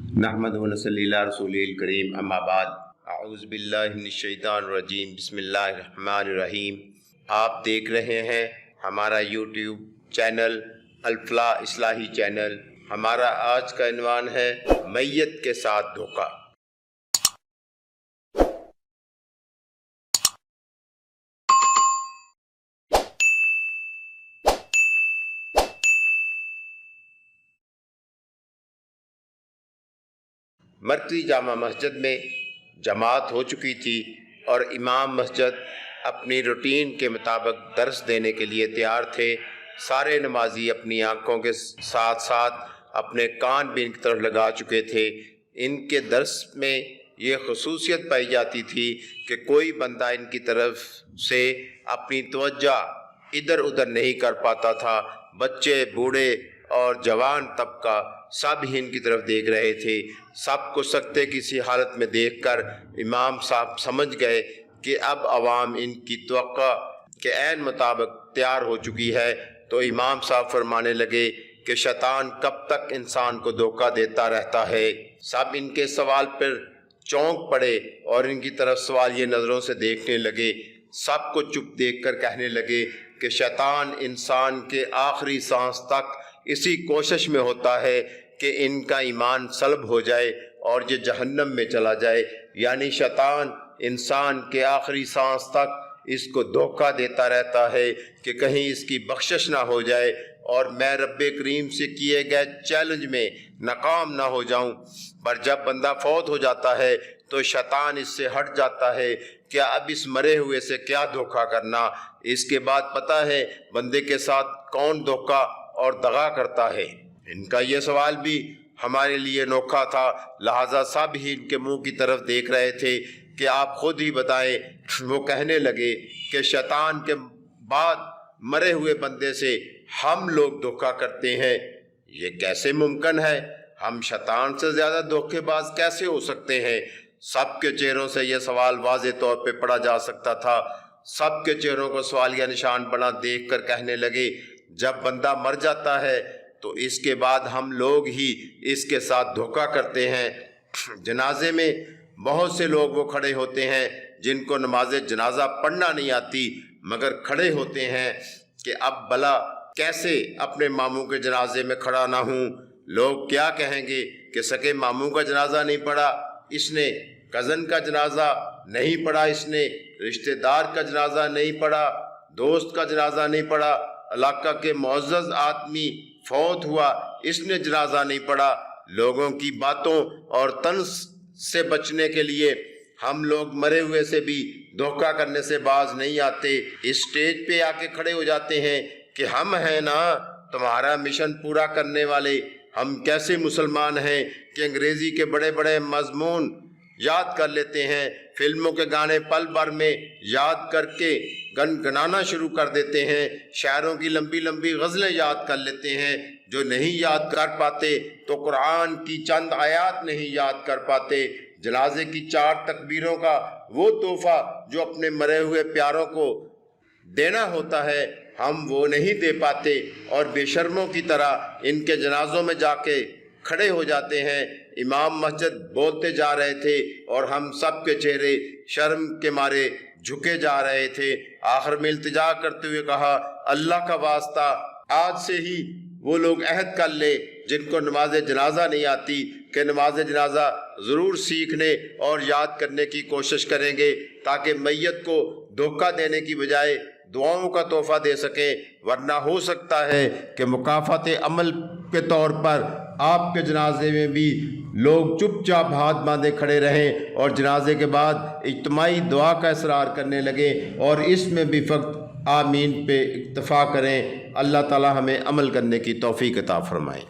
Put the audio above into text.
नहमदुहु व नसल्ली अला रसूलिल करीम अम्मा बाद अऊज़ु बिल्लाहि मिनश शैतानिर रजीम बिस्मिल्लाहिर रहमानिर रहीम। आप देख रहे हैं हमारा यूट्यूब चैनल अल-फलाह इस्लाही चैनल। हमारा आज का इन्वान है मैयत के साथ धोखा। मरकज़ी जामा मस्जिद में जमात हो चुकी थी और इमाम मस्जिद अपनी रूटीन के मुताबिक दर्स देने के लिए तैयार थे। सारे नमाजी अपनी आंखों के साथ साथ अपने कान भी इनकी तरफ लगा चुके थे। इनके दर्स में ये खसूसियत पाई जाती थी कि कोई बंदा इनकी तरफ से अपनी तवज्जो इधर उधर नहीं कर पाता था। बच्चे, बूढ़े और जवान तबका सब ही इनकी तरफ देख रहे थे। सबको सकते किसी हालत में देखकर इमाम साहब समझ गए कि अब अवाम इनकी तवक्को के ऐन मुताबिक तैयार हो चुकी है। तो इमाम साहब फरमाने लगे कि शैतान कब तक इंसान को धोखा देता रहता है। सब इनके सवाल पर चौंक पड़े और इनकी तरफ सवालिया नज़रों से देखने लगे। सबको चुप देखकर कहने लगे कि शैतान इंसान के आखिरी सांस तक इसी कोशिश में होता है कि इनका ईमान सल्ब हो जाए और ये जहन्नम में चला जाए। यानी शैतान इंसान के आखिरी सांस तक इसको धोखा देता रहता है कि कहीं इसकी बख्शिश ना हो जाए और मैं रब्बे करीम से किए गए चैलेंज में नाकाम ना हो जाऊं। पर जब बंदा फौत हो जाता है तो शैतान इससे हट जाता है। क्या अब इस मरे हुए से क्या धोखा करना। इसके बाद पता है बंदे के साथ कौन धोखा और दगा करता है। इनका ये सवाल भी हमारे लिए अनोखा था, लिहाजा सब ही इनके मुंह की तरफ देख रहे थे कि आप खुद ही बताएं। वो कहने लगे कि शैतान के बाद मरे हुए बंदे से हम लोग धोखा करते हैं, ये कैसे मुमकिन है। हम शैतान से ज़्यादा धोखेबाज कैसे हो सकते हैं। सबके चेहरों से यह सवाल वाज़े तौर पे पढ़ा जा सकता था। सबके चेहरों को सवालिया निशान बना देख कर कहने लगे जब बंदा मर जाता है तो इसके बाद हम लोग ही इसके साथ धोखा करते हैं। जनाजे में बहुत से लोग वो खड़े होते हैं जिनको नमाज जनाजा पढ़ना नहीं आती, मगर खड़े होते हैं कि अब भला कैसे अपने मामू के जनाजे में खड़ा ना हूँ। लोग क्या कहेंगे कि सके मामू का जनाजा नहीं पढ़ा इसने, कज़न का जनाजा नहीं पढ़ा इसने, रिश्तेदार का जनाजा नहीं पढ़ा, दोस्त का जनाजा नहीं पढ़ा, इलाका के मुअज़्ज़ज़ आदमी फौत हुआ इसने जनाजा नहीं पढ़ा। लोगों की बातों और तंज से बचने के लिए हम लोग मरे हुए से भी धोखा करने से बाज नहीं आते। इस स्टेज पे आके खड़े हो जाते हैं कि हम हैं ना तुम्हारा मिशन पूरा करने वाले। हम कैसे मुसलमान हैं कि अंग्रेज़ी के बड़े बड़े मज़मून याद कर लेते हैं, फिल्मों के गाने पल भर में याद करके गनगनाना शुरू कर देते हैं, शायरों की लंबी लंबी गज़लें याद कर लेते हैं। जो नहीं याद कर पाते तो कुरान की चंद आयात नहीं याद कर पाते। जनाजे की 4 तकबीरों का वो तोहफ़ा जो अपने मरे हुए प्यारों को देना होता है हम वो नहीं दे पाते और बेशर्मों की तरह इनके जनाजों में जाके खड़े हो जाते हैं। इमाम मस्जिद बोलते जा रहे थे और हम सब के चेहरे शर्म के मारे झुके जा रहे थे। आखिर में इल्तिजा करते हुए कहा अल्लाह का वास्ता आज से ही वो लोग अहद कर ले जिनको नमाज जनाजा नहीं आती कि नमाज जनाजा ज़रूर सीखने और याद करने की कोशिश करेंगे ताकि मैयत को धोखा देने की बजाय दुआओं का तोहफ़ा दे सकें। वरना हो सकता है कि मुकाफ़ात अमल के तौर पर आपके जनाजे में भी लोग चुपचाप हाथ बांधे खड़े रहें और जनाजे के बाद इज्तिमाई दुआ का इसरार करने लगे और इसमें भी फ़क़त आमीन पे इक्तफ़ा करें। अल्लाह ताला हमें अमल करने की तौफ़ीक़ अता फ़रमाए।